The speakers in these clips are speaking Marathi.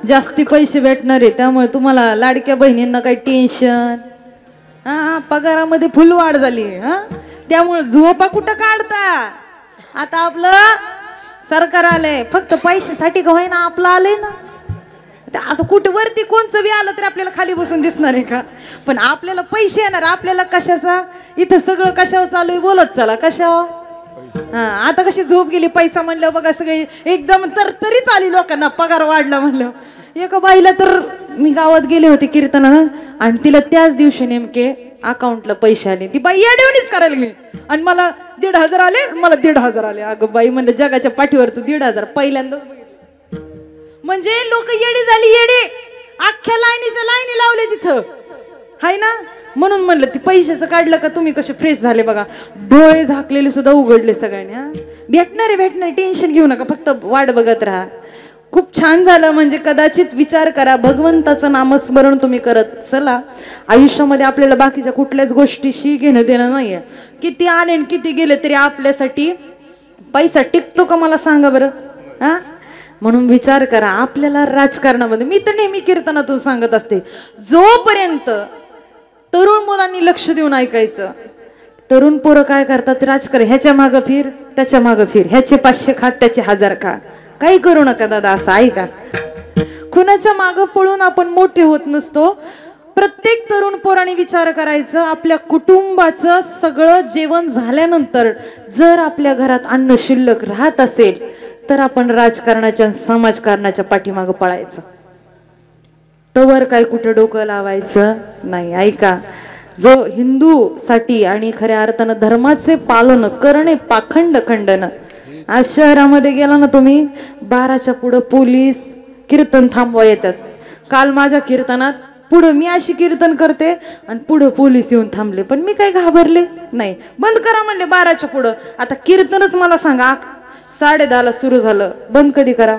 जास्ती पैसे भेटणार आहे, त्यामुळे तुम्हाला लाडक्या बहिणींना काही टेन्शन, हा पगारामध्ये फुल वाढ झाली, हा त्यामुळे झोपा कुठं काढता. आता आपलं सरकार आलंय, फक्त पैशासाठी का होईना आपलं आलंय ना. आता कुठं वरती कोणचं बी आलं तर आपल्याला खाली बसून दिसणार आहे का? पण आपल्याला पैसे येणार. आपल्याला कशाचा, इथं सगळं कशावर चालू आहे बोलत चला, कशावर. हा आता कशी झोप गेली, पैसा म्हणलं बघा सगळे एकदम तरतरीच आली लोकांना, पगार वाढला म्हणलं. एका बाईला तर मी गावात गेले होते कीर्तनानं, आणि तिला त्याच दिवशी नेमके अकाउंटला पैसे आले. ती बाई येडवणीच करायला लागली, आणि मला 1,500 आले, मला 1,500 आले. अगं बाई म्हणलं, जगाच्या पाठीवर तू 1,500 पहिल्यांदाच बघितलं. म्हणजे लोक येडी झाली, येडी. अख्ख्या लाईनीच्या लाईनी लावले तिथं, हाय ना. म्हणून म्हणलं ती पैशाचं काढलं का तुम्ही कसे फ्रेश झाले बघा, डोळे झाकलेले सुद्धा उघडले सगळ्यांनी. हा भेटणारे टेन्शन घेऊ नका, फक्त वाट बघत राहा. खूप छान झालं. म्हणजे कदाचित विचार करा, भगवंताचं नामस्मरण तुम्ही करत चला. आयुष्यामध्ये आपल्याला बाकीच्या कुठल्याच गोष्टीशी घेणं देणं नाहीये. किती आले आणि किती गेले तरी आपल्यासाठी पैसा टिकतो का मला सांगा बरं. हा म्हणून विचार करा. आपल्याला राजकारणामध्ये, मी तर नेहमी कीर्तनातून सांगत असते, जोपर्यंत तरुण मुलांनी लक्ष देऊन ऐकायचं. तरुण पोरं काय करतात, राजकारण, ह्याच्या मागं फिर, त्याच्या मागं फिर, ह्याचे 500 खा, त्याचे 1000 खा. काही करू नका दादा, असं ऐका. कुणाच्या मागं पळून आपण मोठे होत नसतो. प्रत्येक तरुण पोराने विचार करायचं, आपल्या कुटुंबाचं सगळं जेवण झाल्यानंतर जर आपल्या घरात अन्न शिल्लक राहत असेल तर आपण राजकारणाच्या समाजकारणाच्या पाठीमागं पळायचं. तवर काय कुठं डोकं लावायचं नाही. ऐका, जो हिंदू साठी आणि खऱ्या अर्थानं धर्माचे पालन करणे पाखंड खंडन. आज शहरामध्ये गेला ना तुम्ही, 12च्या पुढं पोलीस कीर्तन थांबवा येतात. काल माझ्या कीर्तनात पुढं मी अशी कीर्तन करते आणि पुढं पोलीस येऊन थांबले, पण मी काही घाबरले नाही. बंद करा म्हणले 12च्या पुढं. आता कीर्तनच मला सांगा 10:30ला सुरू झालं, बंद कधी करा?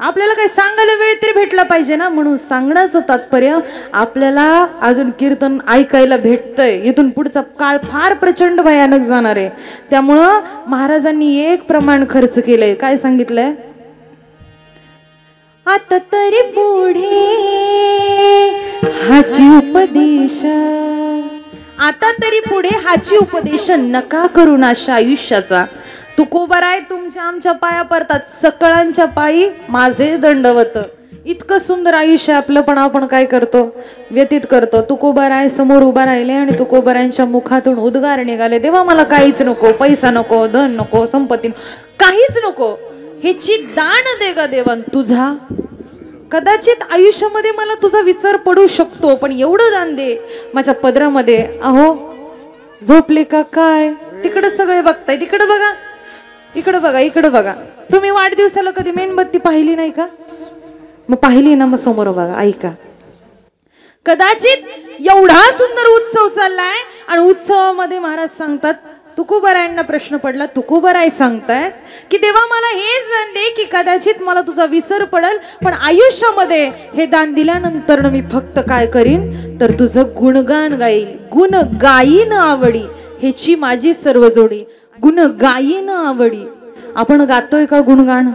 आपल्याला काही सांगायला वेळ तरी भेटला पाहिजे ना. म्हणून सांगण्याचं तात्पर्य, आपल्याला अजून कीर्तन ऐकायला भेटतंय. इथून पुढचा काळ फार प्रचंड भयानक जाणार आहे. त्यामुळं महाराजांनी एक प्रमाण खर्च केलंय. काय सांगितलंय? आता तरी पुढे हाची उपदेश, आता तरी पुढे हाची उपदेश, नका करू नाशा आयुष्याचा. तुकोबाराय तुमच्या आमच्या पाया पडतात, सकळांच्या पायी माझे दंडवत. इतकं सुंदर आयुष्य आपलं, पण आपण काय करतो, व्यतीत करतो. तुकोबाराय समोर उभा राहिले आणि तुकोबारायांच्या मुखातून उद्गार निघाले, देवा मला काहीच नको, पैसा नको, धन नको, संपत्ती काहीच नको, ह्याची दान दे ग देवान तुझा. कदाचित आयुष्यामध्ये मला तुझा विसर पडू शकतो, पण एवढं दान दे माझ्या पदरामध्ये. अहो झोपले का काय? तिकडे सगळे बघताय, तिकडे बघा, इकडे बघा, इकडे बघा. तुम्ही वाढदिवसाला कधी मेणबत्ती पाहिली नाही का? मग पाहिली ना, मग समोर बघा, ऐका. कदाचित एवढा सुंदर उत्सव चाललाय आणि उत्सवामध्ये महाराज सांगतात, तुकोबारायांना प्रश्न पडला, तुकोबाराय सांगतायत की देवा मला हे दान दे की कदाचित मला तुझा विसर पडेल, पण आयुष्यामध्ये हे दान दिल्यानंतर मी फक्त काय करीन तर तुझं गुणगान गाईल. गुण गाईन आवडी ह्याची माझी सर्व जोडी. गुण गाईन आवडी. आपण गातोय का गुणगान?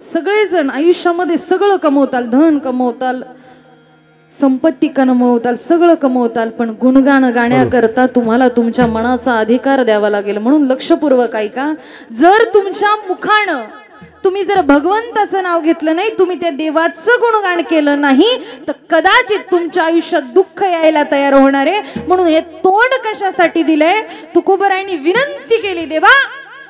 सगळेजण आयुष्यामध्ये सगळं कमवताल, धन कमवताल, संपत्ती कमवताल, सगळं कमवताल, पण गुणगान गाण्याकरता तुम्हाला तुमच्या मनाचा अधिकार द्यावा लागेल. म्हणून लक्षपूर्वक ऐका. जर तुमच्या मुखानं तुम्ही जर भगवंताचं नाव घेतलं नाही, तुम्ही त्या देवाचं गुणगान केलं नाही, तर कदाचित तुमच्या आयुष्यात दुःख यायला तयार होणार आहे. म्हणून हे तोंड कशासाठी दिलंय? तुकोबारायांनी विनंती केली, देवा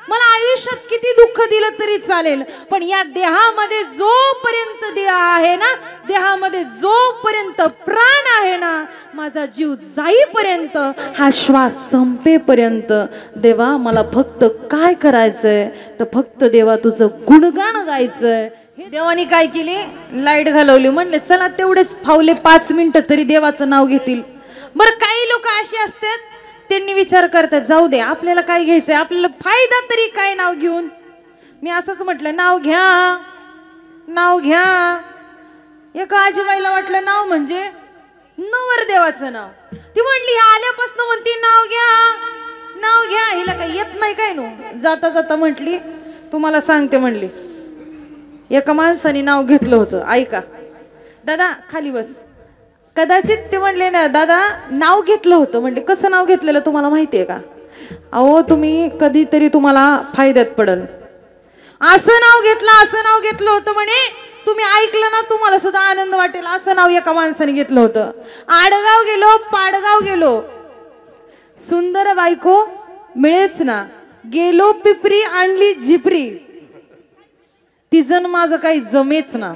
मला आयुष्यात किती दुःख दिलं तरी चालेल, पण या देहामध्ये जोपर्यंत देह आहे ना, देहामध्ये जोपर्यंत प्राण आहे ना, माझा जीव जाईपर्यंत, हा श्वास संपेपर्यंत, देवा मला फक्त काय करायचंय तर फक्त देवा तुझं गुणगान गायचंय. हे देवानी काय केली? लाईट घालवली. म्हणले चला तेवढेच फावले 5 मिनिटं तरी देवाचं नाव घेतील. बरं काही लोक असे असतात, त्यांनी विचार करतात जाऊ दे आपल्याला काय घ्यायचंय, आपल्याला फायदा तरी काय नाव घेऊन. मी असंच म्हटलं नाव घ्या, नाव घ्या. एका आजीबाईला वाटलं नाव म्हणजे नवरदेवाचं नाव. ती म्हणली आल्यापासून म्हणती नाव घ्या, नाव घ्या. हिला काही येत नाही काय नो. जाता जाता म्हटली तुम्हाला सांगते म्हणली, एका माणसाने नाव घेतलं होतं, ऐका दादा खाली बस. कदाचित ते म्हणले ना दादा नाव घेतलं होतं, म्हणजे कसं नाव घेतलेलं तुम्हाला माहिती आहे का? अहो तुम्ही कधीतरी तुम्हाला फायद्यात पडल असं नाव घेतलं, असं नाव घेतलं होतं म्हणे. तुम्ही ऐकलं ना तुम्हाला सुद्धा आनंद वाटेल. असं नाव एका माणसाने घेतलं होतं. आडगाव गेलो, पाडगाव गेलो, सुंदर बायको मिळेच ना. गेलो पिपरी आणली झिपरी, तिजन माझं काही जमेच ना.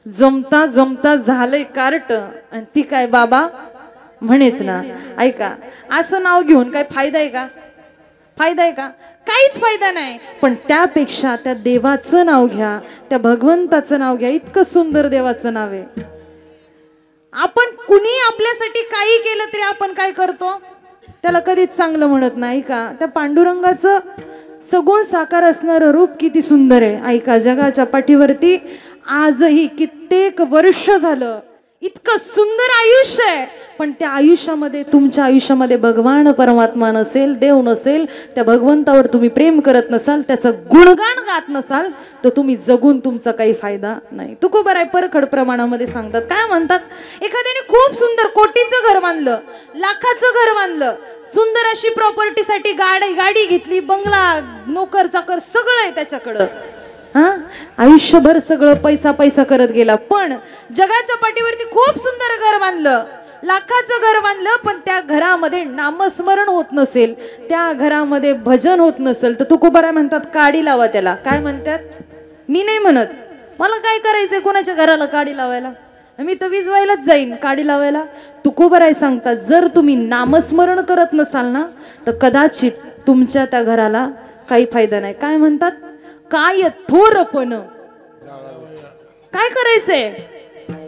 जमता जमता झालंय कार्ट आणि ती काय बाबा म्हणेच ना. ऐका असं नाव घेऊन काय फायदा आहे का? फायदा आहे का? काहीच फायदा नाही. पण त्यापेक्षा त्या देवाचं नाव घ्या, त्या भगवंताचं नाव घ्या. इतकं सुंदर देवाचं नाव आहे. आपण कुणी आपल्यासाठी काही केलं तरी आपण काय करतो, त्याला कधीच चांगलं म्हणत नाही का? त्या पांडुरंगाचं सगुण साकार असणारं रूप किती सुंदर आहे. ऐका जगाच्या पाठीवरती आजही कित्येक वर्ष झालं इतकं सुंदर आयुष्य आहे, पण त्या आयुष्यामध्ये तुमच्या आयुष्यामध्ये भगवान परमात्मा नसेल, देव नसेल, त्या भगवंतावर तुम्ही प्रेम करत नसाल, त्याचं गुणगान गात नसाल, तर तुम्ही जगून तुमचा काही फायदा नाही. तुकोबाराय परखड प्रमाणामध्ये सांगतात, काय म्हणतात, एखाद्याने खूप सुंदर कोटीचं घर बांधलं, लाखाचं घर बांधलं, सुंदर अशी प्रॉपर्टीसाठी गाडी घेतली, बंगला, नोकर चाकर सगळं आहे त्याच्याकडं. आयुष्यभर सगळं पैसा पैसा करत गेला, पण जगाच्या पाठीवरती खूप सुंदर घर बांधलं, लाखाचं घर बांधलं, पण त्या घरामध्ये नामस्मरण होत नसेल, त्या घरामध्ये भजन होत नसेल, तर तुकोबाराय म्हणतात काडी लावा त्याला. काय म्हणतात? मी नाही म्हणत, मला काय करायचंय कोणाच्या घराला काडी लावायला, मी तर विजवायलाच जाईन काडी लावायला. तुकोबाराय सांगतात जर तुम्ही नामस्मरण करत नसाल ना, तर कदाचित तुमच्या त्या घराला काही फायदा नाही. काय म्हणतात? काय थोरपण, काय करायचंय,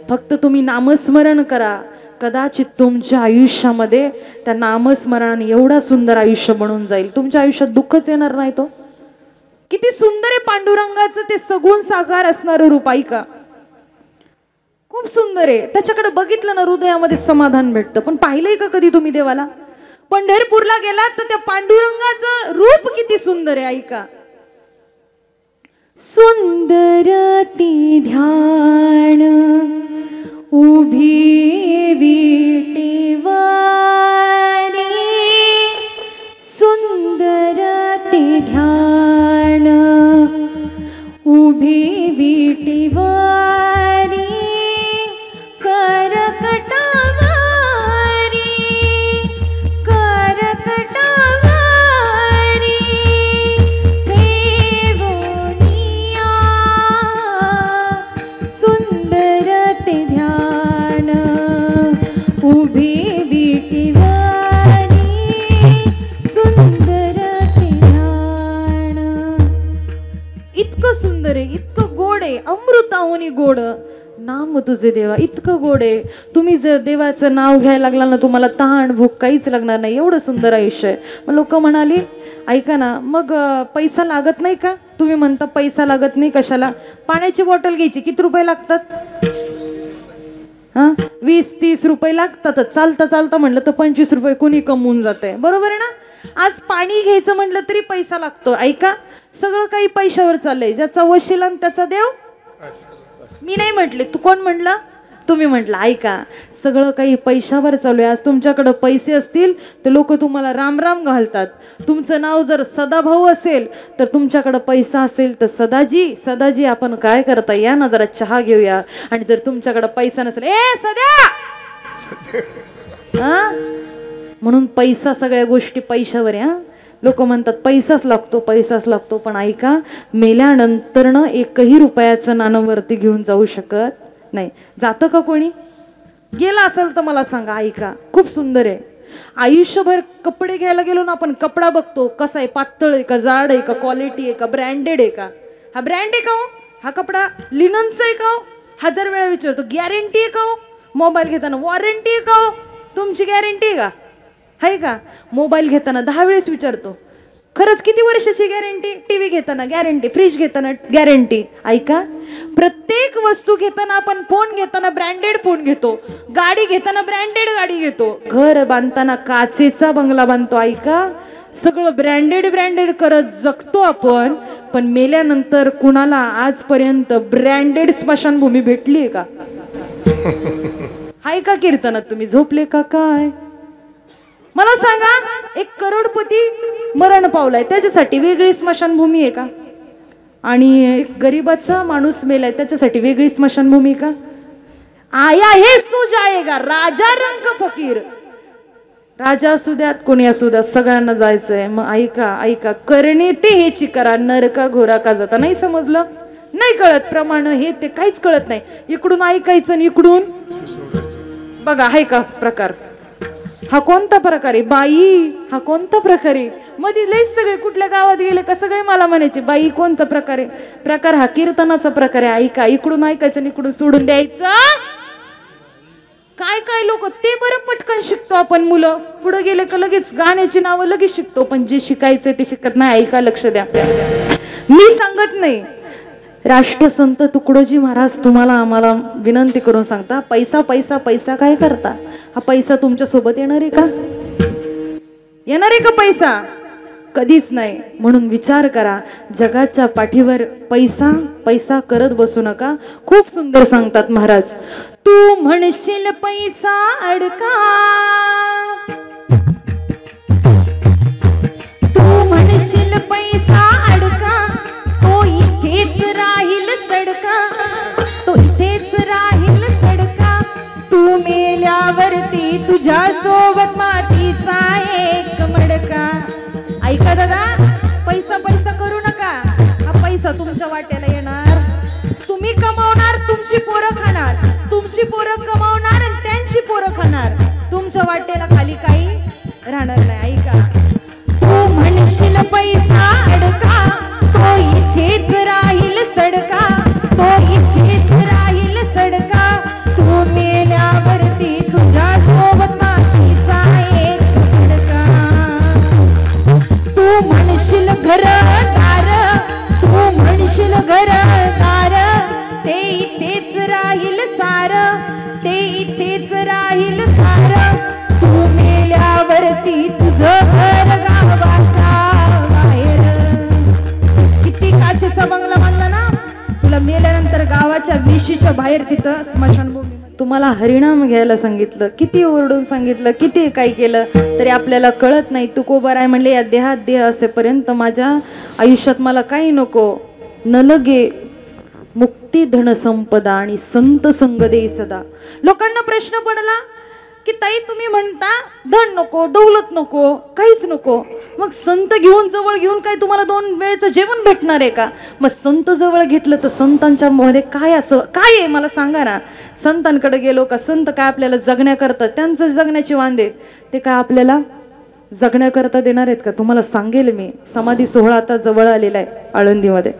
फक्त तुम्ही नामस्मरण करा. कदाचित तुमच्या आयुष्यामध्ये त्या नामस्मरणाने एवढा सुंदर आयुष्य बनून जाईल, तुमच्या आयुष्यात दुःखच येणार नाही. तो किती सुंदर आहे पांडुरंगाचं ते सगुण साकार असणारं रूप. ऐका खूप सुंदर आहे. त्याच्याकडे बघितलं ना हृदयामध्ये समाधान भेटतं. पण पाहिलंय का कधी तुम्ही देवाला? पंढरपूरला गेलात तर त्या पांडुरंगाचं रूप किती सुंदर आहे. ऐका सुंदर ती ध्यान उभी विटेवारी, सुंदर ती ध्यान उभी विटेवारी, करकटावारी इतकं गोड आहे, अमृताहुनी गोड नाम तुझे देवा, इतकं गोड आहे. तुम्ही जर देवाचं नाव घ्यायला लागला ना, तुम्हाला तहान भूक काहीच लागणार नाही. एवढं सुंदर आयुष्य आहे. मग लोक म्हणाली ऐका ना, मग पैसा लागत नाही का? तुम्ही म्हणता पैसा लागत नाही, कशाला? पाण्याची बॉटल घ्यायची किती रुपये लागतात? 20-30 रुपये लागतात. चालता चालता म्हणलं तर 25 रुपये कुणी कमवून जाते, बरोबर आहे ना? आज पाणी घ्यायचं म्हटलं तरी पैसा लागतो. ऐका सगळं काही पैशावर चाललंय. ज्याचा वशिला त्याचा देव. मी नाही म्हटले, तू कोण म्हणलं? तुम्ही म्हटलं. ऐका सगळं काही पैशावर चालू आहे. आज तुमच्याकडे पैसे असतील तर लोक तुम्हाला राम राम घालतात. तुमचं नाव जर सदाभाऊ असेल तर तुमच्याकडे पैसा असेल तर सदाजी सदाजी आपण काय करता, या ना जरा चहा घेऊया. आणि जर तुमच्याकडे पैसा नसेल, ए सध्या, म्हणून पैसा, सगळ्या गोष्टी पैशावर आहे. लोक म्हणतात पैसाच लागतो पैसाच लागतो, पण ऐका मेल्यानंतरनं एकही रुपयाचं नाणं वरती घेऊन जाऊ शकत नाही. जातं का कोणी? गेला असेल तर मला सांगा. ऐका खूप सुंदर आहे. आयुष्यभर कपडे घ्यायला गेलो ना आपण, कपडा बघतो कसा आहे, पातळ आहे का, जाड आहे का, क्वालिटी आहे का, ब्रँडेड आहे का. हा ब्रँड आहे का हो? हा कपडा लिननचा आहे का हो? 1000 वेळा विचारतो. गॅरंटी आहे का हो? मोबाईल घेताना वॉरंटी आहे का हो? तुमची गॅरंटी आहे का? आहे का? मोबाईल घेताना 10 वेळेस विचारतो खरंच किती वर्षाची गॅरंटी. टीव्ही घेताना गॅरंटी, फ्रीज घेताना गॅरंटी. ऐका प्रत्येक वस्तू घेताना आपण, फोन घेताना ब्रँडेड फोन घेतो, गाडी घेताना ब्रँडेड गाडी घेतो, घर बांधताना काचेचा बंगला बांधतो. ऐका सगळं ब्रँडेड ब्रँडेड करत जगतो आपण, पण मेल्यानंतर कुणाला आजपर्यंत ब्रँडेड स्मशानभूमी भेटली आहे का? हाय का कीर्तनात? तुम्ही झोपले का काय? मला सांगा, एक करोडपती मरण पावलाय त्याच्यासाठी वेगळी स्मशानभूमी आहे का? आणि एक गरीबाचा माणूस मेलाय त्याच्यासाठी वेगळी स्मशानभूमी का? आया हे सो जाएगा, राजा रंग फकीर. राजा असू द्यात कोणी असू द्यात सगळ्यांना जायचंय. मग ऐका ऐका, करणे ते हेची करा, नरका घोरा का जाता. नाही समजलं? नाही कळत प्रमाण हे ते काहीच कळत नाही. इकडून ऐकायचं आणि इकडून बघा. हाय का प्रकार? हा कोणता प्रकार आहे बाई? हा कोणता प्रकार आहे? मध्ये लईच सगळे कुठल्या गावात गेले का सगळे मला म्हणायचे बाई कोणता प्रकार आहे? प्रकार हा कीर्तनाचा प्रकार आहे. ऐका, इकडून ऐकायचं आणि इकडून सोडून द्यायचं. काय काय लोक ते बरं पटकन शिकतो आपण. मुलं पुढे गेले का लगेच गाण्याची नावं लगेच शिकतो, पण जे शिकायचंय ते शिकत नाही. ऐका, लक्ष द्या. मी सांगत नाही, राष्ट्रसंत तुकडोजी महाराज तुम्हाला आम्हाला विनंती करून सांगता, पैसा पैसा पैसा काय करता? हा पैसा तुमच्या सोबत येणार आहे का? येणार आहे का पैसा? कधीच नाही. म्हणून विचार करा, जगाच्या पाठीवर पैसा पैसा करत बसू नका. खूप सुंदर सांगतात महाराज, तू म्हणशील पैसा अडका, तू म्हणशील पैसा अडका, तो इथेच राहील सडका, तो इथेच राहील सडका. तू मेल्यावरती तुझ्या सोबत मातीचा एक मडका. ऐका दादा, पैसा पैसा करू नका. हा पैसा तुमच्या वाट्याला येणार, तुम्ही कमावणार, तुमची पोरं खाणार, तुमची पोरं कमावणार आणि त्यांची पोरं खाणार. तुमच्या वाट्याला खाली काही राहणार नाही. ऐका, तू म्हणशील पैसा अडका, तो इथेच राहील सडका, तो इथेच राहील सडका. तू मेल्यावरती तुझ्या सोबत मातीचा एक मडका. तू म्हणशील घरदार, तू म्हणशील घरदार, ते इथेच राहील सार, ते इथेच राहील सार. तू मेल्यावरती तुझं घर गावाच्या बाहेर. किती काचेचा बंगला बांधला ना, तुला मेल्यानंतर गावाच्या वेशीच्या बाहेर तिथं स्मशानभूमी. तुम्हाला हरिणाम घ्यायला सांगितलं, किती ओरडून सांगितलं, किती काय केलं तरी आपल्याला कळत नाही. तुकोबार आहे म्हणले, या देहात देह असेपर्यंत माझ्या आयुष्यात मला काही नको. न लगे मुक्ती धन संपदा आणि संत संग दे सदा. लोकांना प्रश्न पडला की ताई तुम्ही म्हणता धन नको, दौलत नको, काहीच नको, मग संत घेऊन जवळ घेऊन काय तुम्हाला 2 वेळचं जेवण भेटणार आहे का? मग संत जवळ घेतलं तर संतांच्या मध्ये काय असं काय आहे मला सांगा ना. संतांकडे गेलो का संत काय आपल्याला जगण्याकरता, त्यांचं जगण्याचे वांदे ते काय आपल्याला जगण्याकरता देणार आहेत का? तुम्हाला सांगेल मी, समाधी सोहळा आता जवळ आलेला आहे आळंदीमध्ये.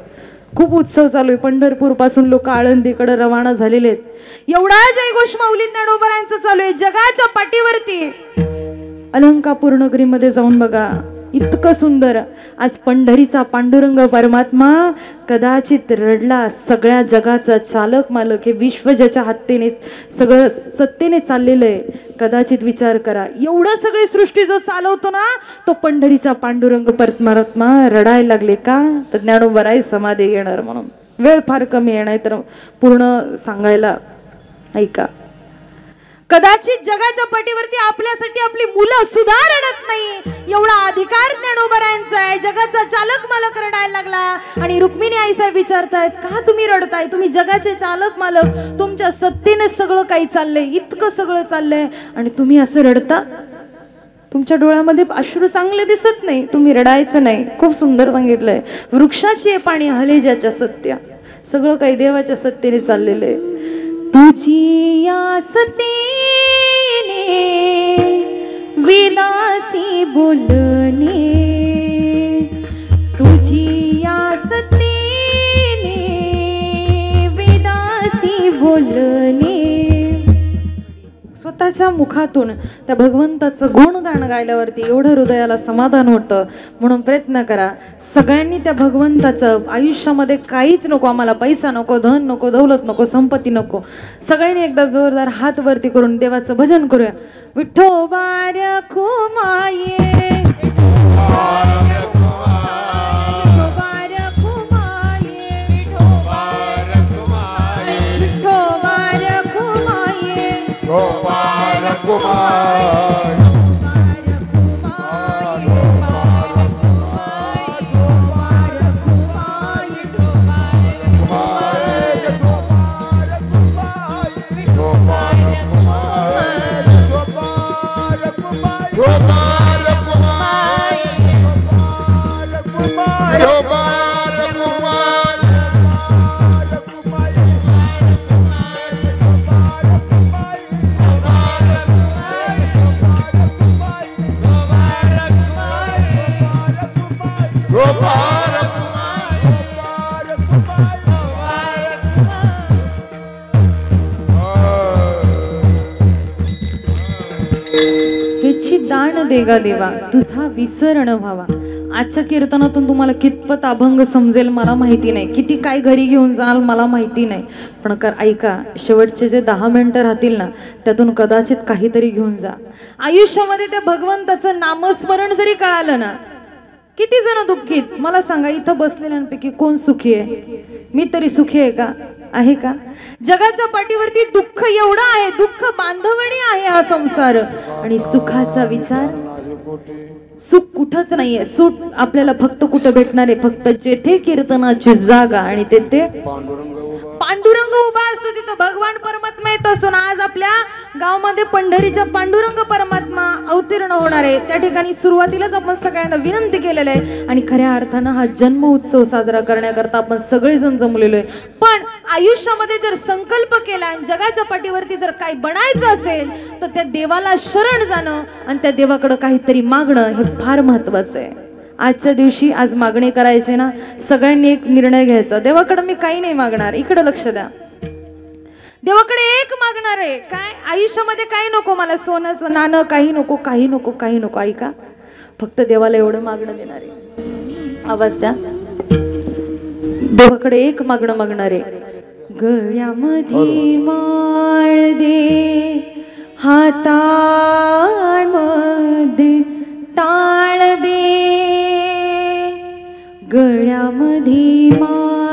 खूप उत्सव चालू आहे. पंढरपूर पासून लोक आळंदीकडे रवाना झालेले आहेत. एवढा जयघोष माऊली ज्ञानोबारायांचा चालू आहे जगाच्या पाठीवरती. अलंकापूर नगरीमध्ये जाऊन बघा, इतकं सुंदर. आज पंढरीचा पांडुरंग परमात्मा कदाचित रडला. सगळ्या जगाचा चालक मालक, हे विश्व ज्याच्या हातेने सगळं सत्तेने चाललेलं आहे. कदाचित विचार करा, एवढं सगळी सृष्टी जो चालवतो ना, तो पंढरीचा पांडुरंग परमात्मा रडायला लागले का? तर ज्ञानोबाराय समाधी घेणार म्हणून. वेळ फार कमी आहे, नाही तर पूर्ण सांगायला. ऐका, कदाचित जगाच्या पाठीवरती आपल्यासाठी आपली मुलं सुद्धा रडत नाही. एवढा अधिकार ज्ञानोबारायांचा आहे. जगाचा चालक मालक रडायला लागला आणि रुक्मिणी आई साहेब विचारतायत, का तुम्ही रडताय? तुम्ही जगाचे चालक मालक, तुमच्या सत्तेने सगळं काही चाललंय, इतकं सगळं चाललंय आणि तुम्ही असं रडता? तुमच्या डोळ्यामध्ये अश्रू चांगले दिसत नाही, तुम्ही रडायचं नाही. खूप सुंदर सांगितलंय. वृक्षाचे पाणी हले ज्याच्या सत्या. सगळं काही देवाच्या सत्तेने चाललेलं आहे. तुझी या सत्तेने वेदासी बोलणे, तुझी या सत्तेने वेदासी बोलणे. स्वतःच्या मुखातून त्या भगवंताचं गुणगान गायल्यावरती एवढं हृदयाला समाधान होतं. म्हणून प्रयत्न करा सगळ्यांनी त्या भगवंताचं आयुष्यामध्ये काहीच नको, आम्हाला पैसा नको, धन नको, दौलत नको, संपत्ती नको. सगळ्यांनी एकदा जोरदार हात वरती करून देवाचं भजन करूया. विठोबा रखो माये हेची दान देगा देवा तुझा विसर न व्हावा. आजच्या कीर्तनातून तुम्हाला कितपत अभंग समजेल मला माहिती नाही, किती काय घरी घेऊन जाल मला माहिती नाही, पण ऐका, शेवटचे जे 10 मिनिटं राहतील ना त्यातून कदाचित काहीतरी घेऊन जा. आयुष्यामध्ये त्या भगवंताचं नामस्मरण जरी कळालं ना, किती जण दुःखीत मला सांगा, इथं बसलेल्यांपैकी कोण सुखी आहे? मी तरी सुखी आहे का? आहे का? जगाच्या पाठीवरती दुःख एवढं आहे, दुःख बांधवणी आहे हा संसार, आणि सुखाचा विचार, सुख कुठंच नाहीये. सुख आपल्याला फक्त कुठं भेटणार आहे? फक्त जेथे कीर्तनाची जागा आणि तेथे पांडुरंग उभा असतो, तिथं भगवान परमात्मा येत असून आज आपल्या गावामध्ये पंढरीच्या पांडुरंग परमात्मा अवतीर्ण होणार आहे. त्या ठिकाणी सुरुवातीलाच आपण सगळ्यांना विनंती केलेलं आहे, आणि खऱ्या अर्थानं हा जन्म उत्सव साजरा करण्याकरता आपण सगळेजण जमलेलो आहे. पण आयुष्यामध्ये जर संकल्प केला आणि जगाच्या पाठीवरती जर काही बनायचं असेल तर त्या देवाला शरण जाणं आणि त्या देवाकडे काहीतरी मागणं हे फार महत्वाचं आहे. आजच्या दिवशी आज मागणी करायची ना, सगळ्यांनी एक निर्णय घ्यायचा, देवाकडे मी काही नाही मागणार. इकडे लक्ष द्या, देवाकडे एक मागणार आहे. काय? आयुष्यामध्ये काही नको मला, सोन्याचं नाणं काही नको, काही नको, काही नको. ऐका, फक्त देवाला एवढं मागणं देणार आहे. आवाज द्या, देवाकडे एक मागणं मागणार आहे. गळ्यामध्ये माळ दे, हातामध्ये टाळ दे, गळ्यामध्ये माळ